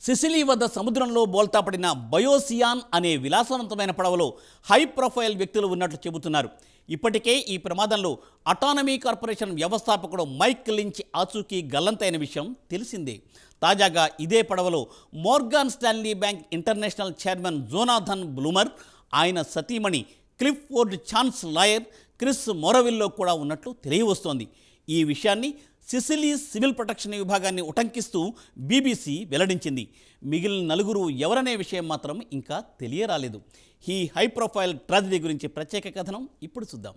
Sicily వద్ద సముద్రంలో బోల్తాపడిన బయోసియాన్ అనే విలాసవంతమైన పడవలో హై ప్రొఫైల్ వ్యక్తులు ఉన్నట్లు చెబుతున్నారు. ఇప్పటికే ఈ ప్రమాదంలో అటానమీ కార్పొరేషన్ వ్యవస్థాపకుడు మైక్ లించ్ ఆచూకీ గల్లంతైన విషయం తెలిసిందే. తాజాగా ఇదే పడవలో Morgan Stanley bank international chairman Jonathan bloomer, ఆయన సతీమణి క్లిఫ్ఫోర్డ్ ఛాన్స్ లాయర్ క్రిస్ మొరవిల్లో కూడా ఉన్నట్లు తెలియవస్తోంది. ఈ విషయాన్ని సిసిలీ సివిల్ ప్రొటెక్షన్ విభాగాన్ని ఉటంకిస్తూ బీబీసీ వెల్లడించింది. మిగిలిన నలుగురు ఎవరనే విషయం మాత్రం ఇంకా తెలియరాలేదు. ఈ హై ప్రొఫైల్ ట్రాజడీ గురించి ప్రత్యేక కథనం ఇప్పుడు చూద్దాం.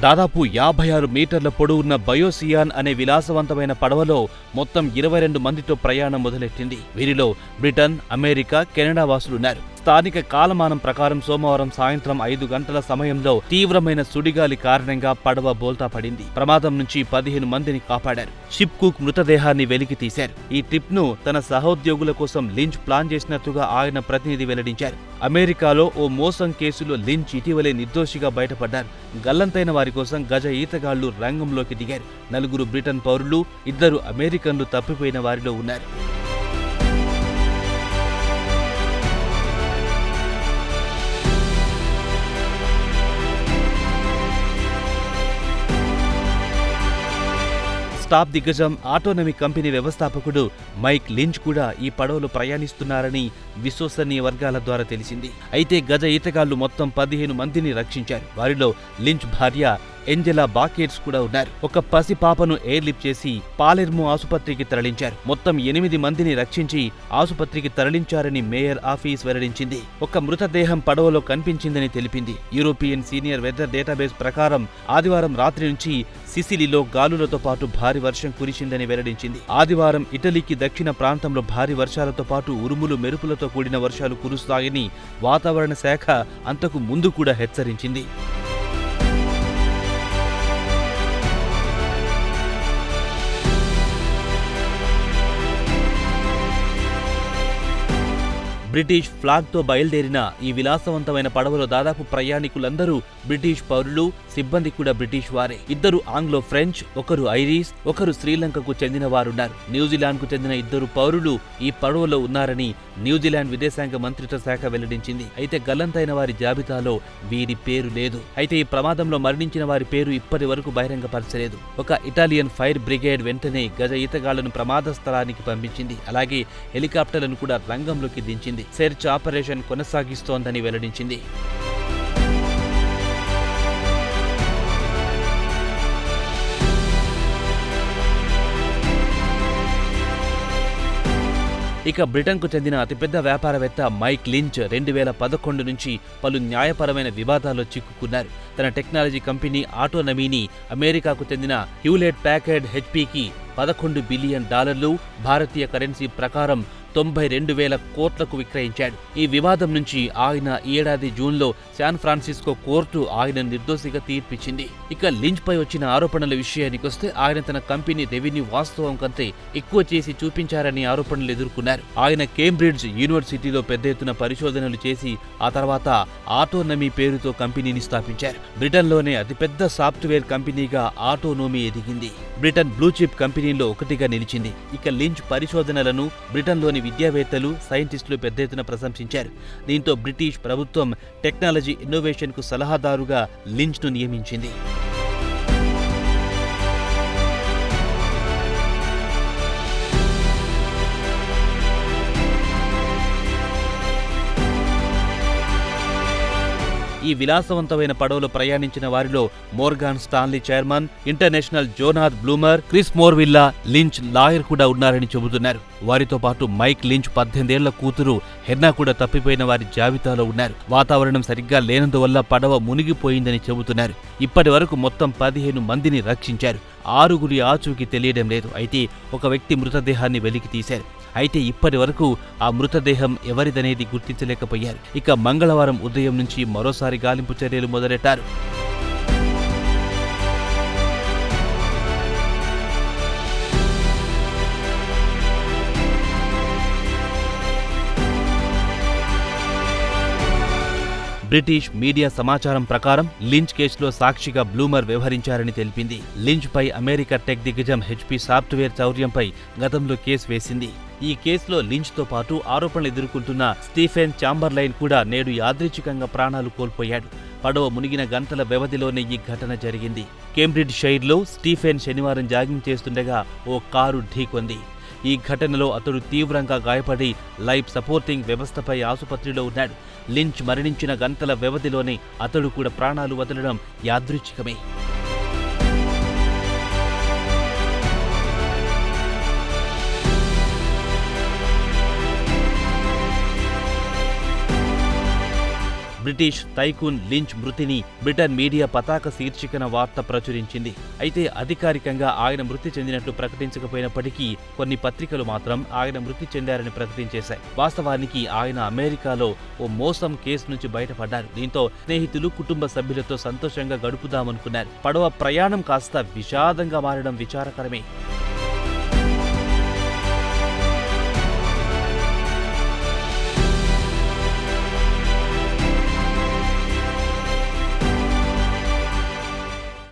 దాదాపు 56 మీటర్ల పొడవున్న బయోసియాన్ అనే విలాసవంతమైన పడవలో మొత్తం 22 మందితో ప్రయాణం మొదలెట్టింది. వీరిలో బ్రిటన్, అమెరికా, కెనడా వాసులున్నారు. స్థానిక కాలమానం ప్రకారం సోమవారం సాయంత్రం 5 గంటల సమయంలో తీవ్రమైన సుడిగాలి కారణంగా పడవ బోల్తా పడింది. ప్రమాదం నుంచి 15 మందిని కాపాడారు. షిప్ కుక్ మృతదేహాన్ని వెలికి తీశారు. ఈ ట్రిప్ ను తన సహోద్యోగుల కోసం లించ్ ప్లాన్ చేసినట్టుగా ఆయన ప్రతినిధి వెల్లడించారు. అమెరికాలో ఓ మోసం కేసులో లించ్ ఇటీవలే నిర్దోషిగా బయటపడ్డారు. గల్లంతైన వారి కోసం గజ ఈతగాళ్లు రంగంలోకి దిగారు. 4 బ్రిటన్ పౌరులు, 2 అమెరికన్లు తప్పిపోయిన వారిలో ఉన్నారు. స్టాప్ దిగ్గజం ఆటోనమీ కంపెనీ వ్యవస్థాపకుడు మైక్ లించ్ కూడా ఈ పడవలో ప్రయాణిస్తున్నారని విశ్వసనీయ వర్గాల ద్వారా తెలిసింది. అయితే గజ ఈతగాళ్లు మొత్తం 15 మందిని రక్షించారు. వారిలో లించ్ భార్య ఏంజెలా బాకెట్స్ కూడా ఉన్నారు. ఒక పసి పాపను ఎయిర్ లిఫ్ట్ చేసి పాలెర్మో ఆసుపత్రికి తరలించారు. మొత్తం 8 మందిని రక్షించి ఆసుపత్రికి తరలించారని మేయర్ ఆఫీస్ వెల్లడించింది. ఒక మృతదేహం పడవలో కనిపించిందని తెలిపింది. యూరోపియన్ సీనియర్ వెదర్ డేటాబేస్ ప్రకారం ఆదివారం రాత్రి నుంచి సిసిలీలో గాలులతో పాటు భారీ వర్షం కురిసిందని వెల్లడించింది. ఆదివారం ఇటలీకి దక్షిణ ప్రాంతంలో భారీ వర్షాలతో పాటు ఉరుములు మెరుపులతో కూడిన వర్షాలు కురుస్తాయని వాతావరణ శాఖ అంతకు ముందు కూడా హెచ్చరించింది. బ్రిటిష్ ఫ్లాగ్తో బయలుదేరిన ఈ విలాసవంతమైన పడవలో దాదాపు ప్రయాణికులందరూ బ్రిటిష్ పౌరులు, సిబ్బంది కూడా బ్రిటిష్ వారే. 2 ఆంగ్లో ఫ్రెంచ్, ఒకరు ఐరిష్, ఒకరు శ్రీలంకకు చెందిన వారున్నారు. న్యూజిలాండ్కు చెందిన 2 పౌరులు ఈ పడవలో ఉన్నారని న్యూజిలాండ్ విదేశాంగ మంత్రిత్వ శాఖ వెల్లడించింది. అయితే గల్లంతైన వారి జాబితాలో వీరి పేరు లేదు. అయితే ఈ ప్రమాదంలో మరణించిన వారి పేరు ఇప్పటి వరకు బహిరంగపరచలేదు. ఒక ఇటాలియన్ ఫైర్ బ్రిగేడ్ వెంటనే గజ ఈతగాళ్లను ప్రమాద స్థలానికి పంపించింది. అలాగే హెలికాప్టర్లను కూడా రంగంలోకి దించింది. సెర్చ్ ఆపరేషన్ కొనసాగిస్తోందని వెల్లడించింది. ఇక బ్రిటన్కు చెందిన అతిపెద్ద వ్యాపారవేత్త మైక్ లించ్ 2011 నుంచి పలు న్యాయపరమైన వివాదాల్లో చిక్కుకున్నారు. తన టెక్నాలజీ కంపెనీ ఆటోనమీని అమెరికాకు చెందిన హ్యూలెట్ ప్యాకర్డ్ హెచ్పీకి $11 బిలియన్, భారతీయ కరెన్సీ ప్రకారం 92,000 కోట్లకు విక్రయించాడు. ఈ వివాదం నుంచి ఆయన ఈ ఏడాది జూన్లో శాన్ ఫ్రాన్సిస్కో కోర్టు ఆయన నిర్దోషిగా తీర్పిచ్చింది. ఇక లించ్ పై వచ్చిన ఆరోపణల విషయానికొస్తే ఆయన తన కంపెనీ రెవెన్యూ వాస్తవం కంటే ఎక్కువ చేసి చూపించారని ఆరోపణలు ఎదుర్కొన్నారు. ఆయన కేంబ్రిడ్జ్ యూనివర్సిటీలో పెద్ద ఎత్తున పరిశోధనలు చేసి ఆ తర్వాత ఆటోనమీ పేరుతో కంపెనీని స్థాపించారు. బ్రిటన్లోనే అతిపెద్ద సాఫ్ట్వేర్ కంపెనీగా ఆటోనమీ ఎదిగింది. బ్రిటన్ బ్లూ చిప్ కంపెనీల్లో ఒకటిగా నిలిచింది. ఇక లించ్ పరిశోధనలను బ్రిటన్లోని విద్యావేత్తలు, సైంటిస్టులు పెద్ద ఎత్తున ప్రశంసించారు. దీంతో బ్రిటిష్ ప్రభుత్వం టెక్నాలజీ ఇన్నోవేషన్కు సలహాదారుగా లించ్ను నియమించింది. ఈ విలాసవంతమైన పడవలో ప్రయాణించిన వారిలో Morgan Stanley chairman, international Jonathan Bloomer, Chris Morvillo, Lynch lawyer కూడా ఉన్నారని చెబుతున్నారు. వారితో పాటు మైక్ లించ్ 18 ఏళ్ల కూతురు హెన్నా కూడా తప్పిపోయిన వారి జాబితాలో ఉన్నారు. వాతావరణం సరిగ్గా లేనందువల్ల పడవ మునిగిపోయిందని చెబుతున్నారు. ఇప్పటి వరకు మొత్తం 15 మందిని రక్షించారు. 6 ఆచూకీ తెలియడం లేదు. అయితే ఒక వ్యక్తి మృతదేహాన్ని వెలికి తీశారు. అయితే ఇప్పటి వరకు ఆ మృతదేహం ఎవరిదనేది గుర్తించలేకపోయారు. ఇక మంగళవారం ఉదయం నుంచి మరోసారి గాలింపు చర్యలు మొదలెట్టారు. బ్రిటిష్ మీడియా సమాచారం ప్రకారం లించ్ కేసులో సాక్షిగా బ్లూమర్ వ్యవహరించారని తెలిపింది. లించ్ పై అమెరికా టెక్ దిగ్గజం HP సాఫ్ట్వేర్ చౌర్యంపై గతంలో కేసు వేసింది. ఈ కేసులో లించ్తో పాటు ఆరోపణలు ఎదుర్కొంటున్న స్టీఫెన్ చాంబర్లైన్ కూడా నేడు యాదృచ్ఛికంగా ప్రాణాలు కోల్పోయాడు. పడవ మునిగిన గంటల వ్యవధిలోనే ఈ ఘటన జరిగింది. కేంబ్రిడ్జ్ షైర్లో స్టీఫెన్ శనివారం జాగింగ్ చేస్తుండగా ఓ కారు ఢీకొంది. ఈ ఘటనలో అతడు తీవ్రంగా గాయపడి లైఫ్ సపోర్టింగ్ వ్యవస్థపై ఆసుపత్రిలో ఉన్నాడు. లించ్ మరణించిన గంటల వ్యవధిలోనే అతడు కూడా ప్రాణాలు వదలడం యాదృచ్ఛికమే. బ్రిటిష్ టైకూన్ లించ్ మృతిని బ్రిటన్ మీడియా పతాక శీర్షికన వార్త ప్రచురించింది. అయితే అధికారికంగా ఆయన మృతి చెందినట్లు ప్రకటించకపోయినప్పటికీ కొన్ని పత్రికలు మాత్రం ఆయన మృతి చెందారని ప్రకటించేశాయి. వాస్తవానికి ఆయన అమెరికాలో ఓ మోసం కేసు నుంచి బయటపడ్డారు. దీంతో స్నేహితులు, కుటుంబ సభ్యులతో సంతోషంగా గడుపుదామనుకున్నారు. పడవ ప్రయాణం కాస్త విషాదంగా మారడం విచారకరమే.